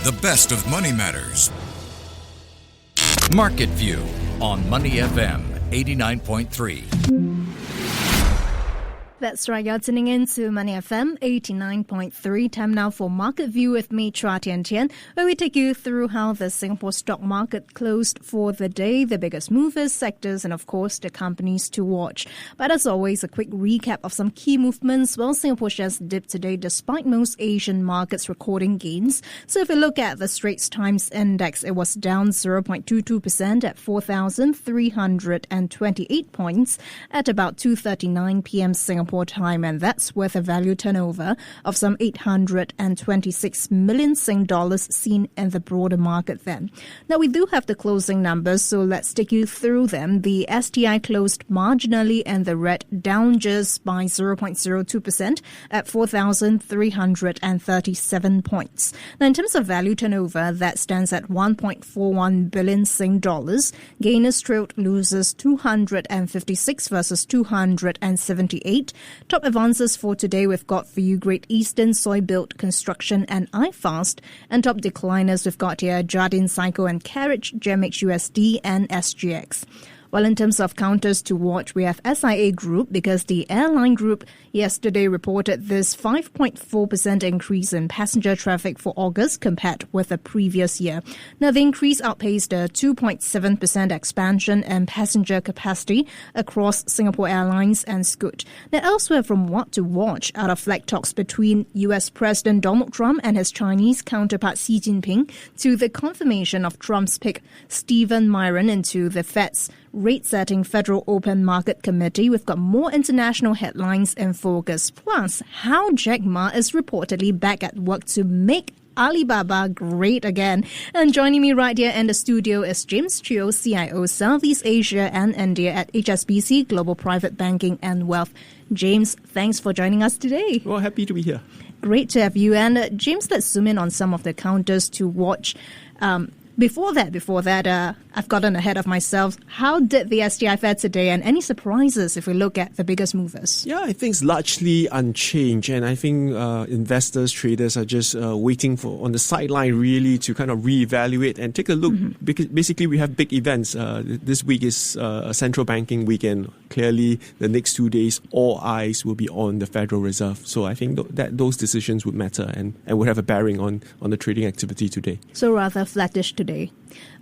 the best of Money Matters. Market View on Money FM 89.3. That's right, you're tuning in to Money FM 89.3. Time now for Market View with me, Chua Tian Tian, where we take you through how the Singapore stock market closed for the day, the biggest movers, sectors, and of course the companies to watch. But as always, a quick recap of some key movements. Well, Singapore shares dipped today despite most Asian markets recording gains. So if we look at the Straits Times Index, it was down 0.22% at 4,328 points at about 2:39 p.m. Singapore time, and that's with a value turnover of some 826 million Sing dollars seen in the broader market then. Now, we do have the closing numbers, so let's take you through them. The STI closed marginally in the red, down just by 0.02% at 4,337 points. Now, in terms of value turnover, that stands at 1.41 billion Sing dollars. Gainers trailed losers 256 versus 278. Top advances for today, we've got for you Great Eastern, Soy Built, Construction and iFast. And top decliners, we've got here Jardine Cycle and Carriage, GEMXUSD and SGX. Well, in terms of counters to watch, we have SIA Group because the airline group yesterday reported this 5.4% increase in passenger traffic for August compared with the previous year. Now, the increase outpaced a 2.7% expansion in passenger capacity across Singapore Airlines and Scoot. Now, elsewhere from what to watch out of flag talks between US President Donald Trump and his Chinese counterpart Xi Jinping to the confirmation of Trump's pick Stephan Miran into the Fed's rate-setting Federal Open Market Committee. We've got more international headlines in focus. Plus, how Jack Ma is reportedly back at work to make Alibaba great again. And joining me right here in the studio is James Chio, CIO, Southeast Asia and India at HSBC Global Private Banking and Wealth. James, thanks for joining us today. Well, happy to be here. Great to have you. And James, let's zoom in on some of the counters to watch. Before that, I've gotten ahead of myself. How did the STI fare today, and any surprises if we look at the biggest movers? Yeah, I think it's largely unchanged, and I think investors, traders are just waiting for on the sideline really to kind of reevaluate and take a look. Because basically, we have big events. This week is a central banking weekend. Clearly, the next 2 days, all eyes will be on the Federal Reserve. So I think that those decisions would matter and would have a bearing on the trading activity today. So rather flattish today.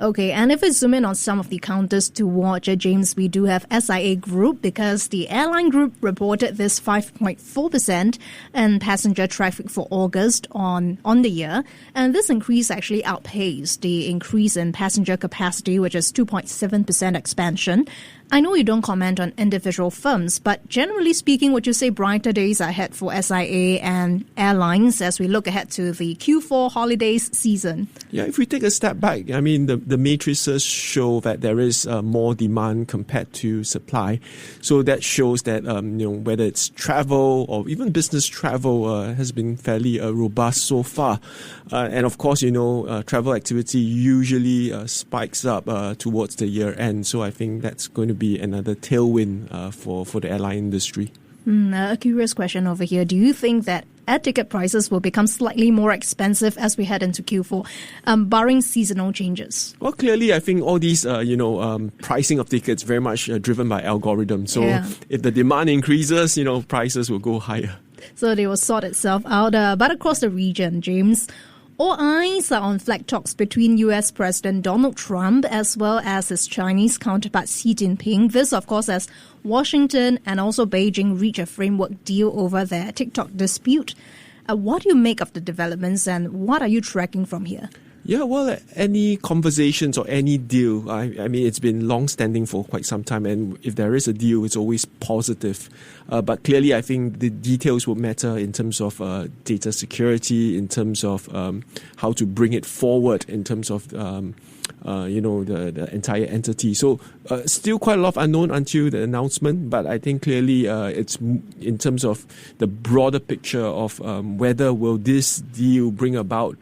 Okay, and if we zoom in on some of the counters to watch, James, we do have SIA Group because the airline group reported this 5.4% in passenger traffic for August on the year. And this increase actually outpaced the increase in passenger capacity, which is 2.7% expansion. I know you don't comment on individual firms, but generally speaking, would you say brighter days are ahead for SIA and airlines as we look ahead to the Q4 holidays season? Yeah, if we take a step back, I mean, the matrices show that there is more demand compared to supply. So that shows that, whether it's travel or even business travel has been fairly robust so far. And of course, travel activity usually spikes up towards the year end. So I think that's going to be another tailwind for the airline industry. A curious question over here. Do you think that air ticket prices will become slightly more expensive as we head into Q4, barring seasonal changes? Well, clearly, I think all these, pricing of tickets very much driven by algorithms. So if the demand increases, prices will go higher. So they will sort itself out. But across the region, James, all eyes are on flag talks between US President Donald Trump as well as his Chinese counterpart Xi Jinping. This, of course, as Washington and also Beijing reach a framework deal over their TikTok dispute. What do you make of the developments and what are you tracking from here? Yeah, well, any conversations or any deal, I mean, it's been long-standing for quite some time, and if there is a deal, it's always positive. But clearly, I think the details will matter in terms of data security, in terms of how to bring it forward, in terms of the entire entity. So still quite a lot of unknown until the announcement, but I think clearly it's in terms of the broader picture of whether will this deal bring about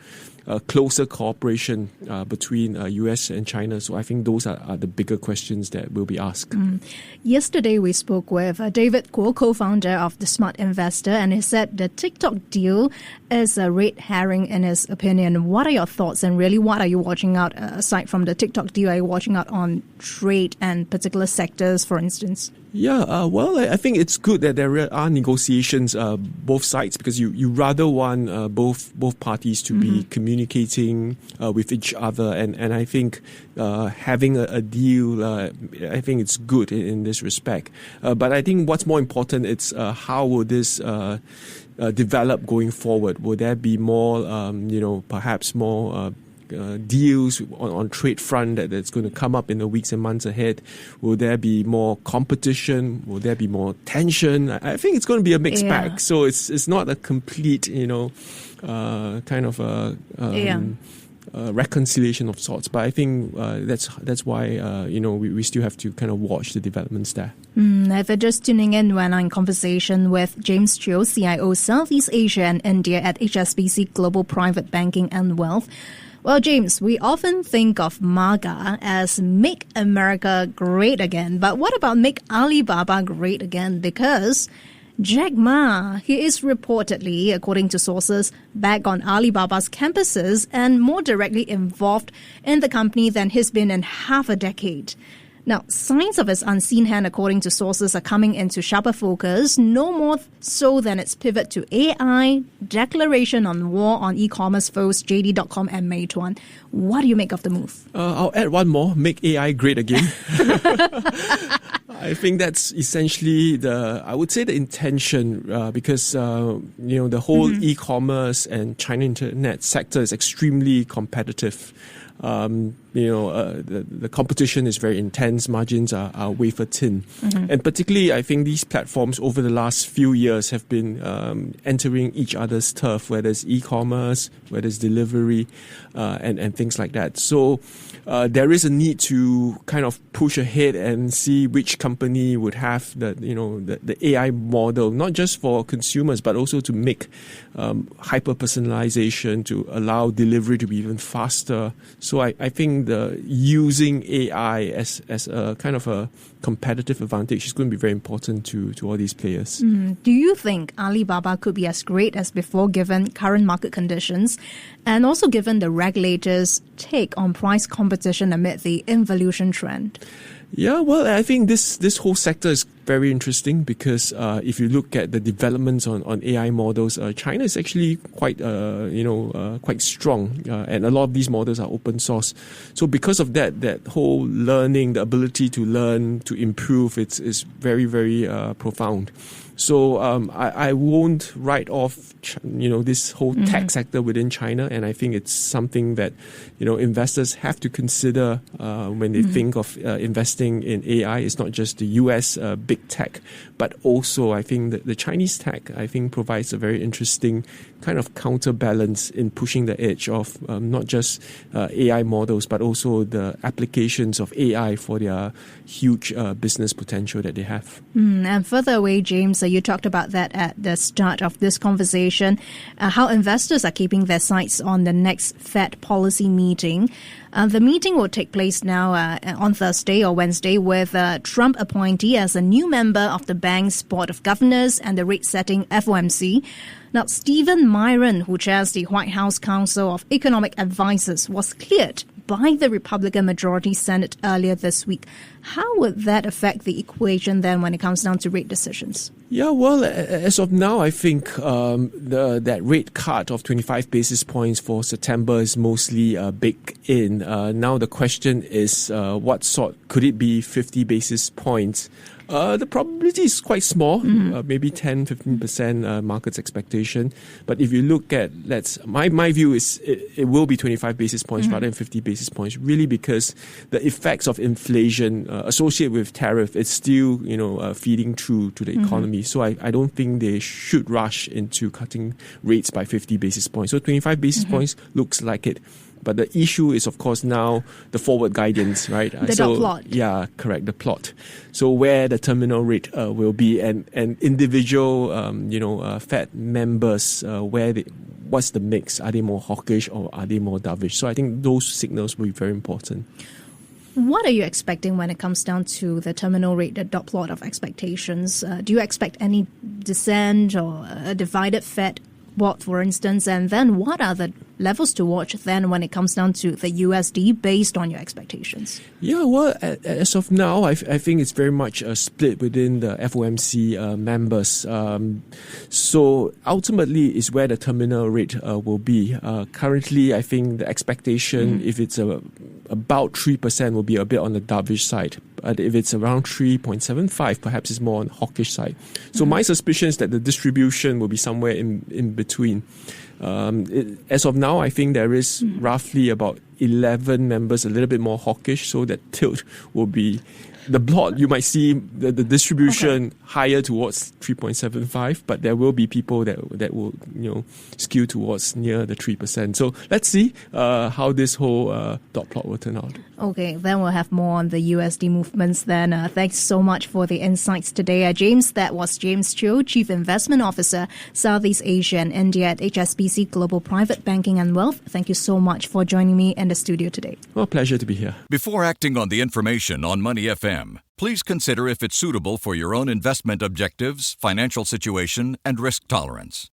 closer cooperation between US and China. So I think those are the bigger questions that will be asked. Yesterday, we spoke with David Kuo, co-founder of The Smart Investor, and he said the TikTok deal is a red herring in his opinion. What are your thoughts, and really what are you watching out, aside from the TikTok deal, are you watching out on trade and particular sectors, for instance? Yeah, well, I think it's good that there are negotiations both sides, because you rather want both parties to be communicating with each other, and I think having a deal, I think it's good in this respect. But I think what's more important, it's how will this develop going forward? Will there be more, perhaps more deals on trade front that's going to come up in the weeks and months ahead? Will there be more competition? Will there be more tension? I think it's going to be a mixed bag. So it's not a complete, kind of a reconciliation of sorts. But I think that's why we still have to kind of watch the developments there. If you're just tuning in, when I'm in conversation with James Chio, CIO Southeast Asia and India at HSBC Global Private Banking and Wealth. Well, James, we often think of MAGA as Make America Great Again. But what about Make Alibaba Great Again? Because Jack Ma, he is reportedly, according to sources, back on Alibaba's campuses and more directly involved in the company than he's been in half a decade. Now, signs of his unseen hand, according to sources, are coming into sharper focus, no more so than its pivot to AI, declaration on war on e-commerce foes JD.com and Meituan. What do you make of the move? I'll add one more, make AI great again. I think that's essentially the intention, because, the whole e-commerce and China internet sector is extremely competitive. The competition is very intense. Margins are wafer thin. And particularly, I think these platforms over the last few years have been entering each other's turf, whether it's e-commerce, whether it's delivery, and things like that. So there is a need to kind of push ahead and see which company would have the AI model, not just for consumers, but also to make hyper-personalization, to allow delivery to be even faster. So I think the using AI as a kind of a competitive advantage is going to be very important to all these players. Do you think Alibaba could be as great as before given current market conditions, and also given the regulators' take on price competition amid the involution trend? Yeah, well, I think this whole sector is very interesting because if you look at the developments on AI models, China is actually quite strong, and a lot of these models are open source. So because of that whole learning, the ability to learn, to improve, is very, very profound. So I won't write off, this whole tech sector within China, and I think it's something that, investors have to consider when they think of investing in AI. It's not just the US big tech, but also I think that the Chinese tech, I think, provides a very interesting kind of counterbalance in pushing the edge of not just AI models, but also the applications of AI for their huge business potential that they have. And further away, James, you talked about that at the start of this conversation, how investors are keeping their sights on the next Fed policy meeting. The meeting will take place now on Thursday or Wednesday with Trump appointee as a new member of the bank's Board of Governors and the rate-setting FOMC. Now, Stephan Miran, who chairs the White House Council of Economic Advisors, was cleared by the Republican majority Senate earlier this week. How would that affect the equation then when it comes down to rate decisions? Yeah, well, as of now, I think that rate cut of 25 basis points for September is mostly baked in. Now the question is, what sort could it be? 50 basis points? The probability is quite small, maybe 10-15% market's expectation. But if you look at, my view is it will be 25 basis points rather than 50 basis points, really because the effects of inflation associated with tariff is still, feeding through to the economy. So I don't think they should rush into cutting rates by 50 basis points. So 25 basis points looks like it. But the issue is, of course, now the forward guidance, right? The dot plot. Yeah, correct, the plot. So where the terminal rate will be, and individual, Fed members, what's the mix? Are they more hawkish or are they more dovish? So I think those signals will be very important. What are you expecting when it comes down to the terminal rate, the dot plot of expectations? Do you expect any descent or a divided Fed? What, for instance, and then what are the levels to watch then when it comes down to the USD based on your expectations? Yeah, well, as of now, I think it's very much a split within the FOMC members. So ultimately is where the terminal rate will be. Currently, I think the expectation, if it's about 3%, will be a bit on the dovish side. But if it's around 3.75, perhaps it's more on the hawkish side. So my suspicion is that the distribution will be somewhere in between. As of now, I think there is roughly about 11 members a little bit more hawkish, so that tilt will be the plot. You might see the distribution higher towards 3.75, but there will be people that will skew towards near the 3%. So let's see how this whole dot plot will turn out. Okay, then we'll have more on the USD movements then. Thanks so much for the insights today. James, that was James Chiu, Chief Investment Officer, Southeast Asia and India at HSBC Global Private Banking and Wealth. Thank you so much for joining me in the studio today. Well, pleasure to be here. Before acting on the information on Money FM, please consider if it's suitable for your own investment objectives, financial situation, and risk tolerance.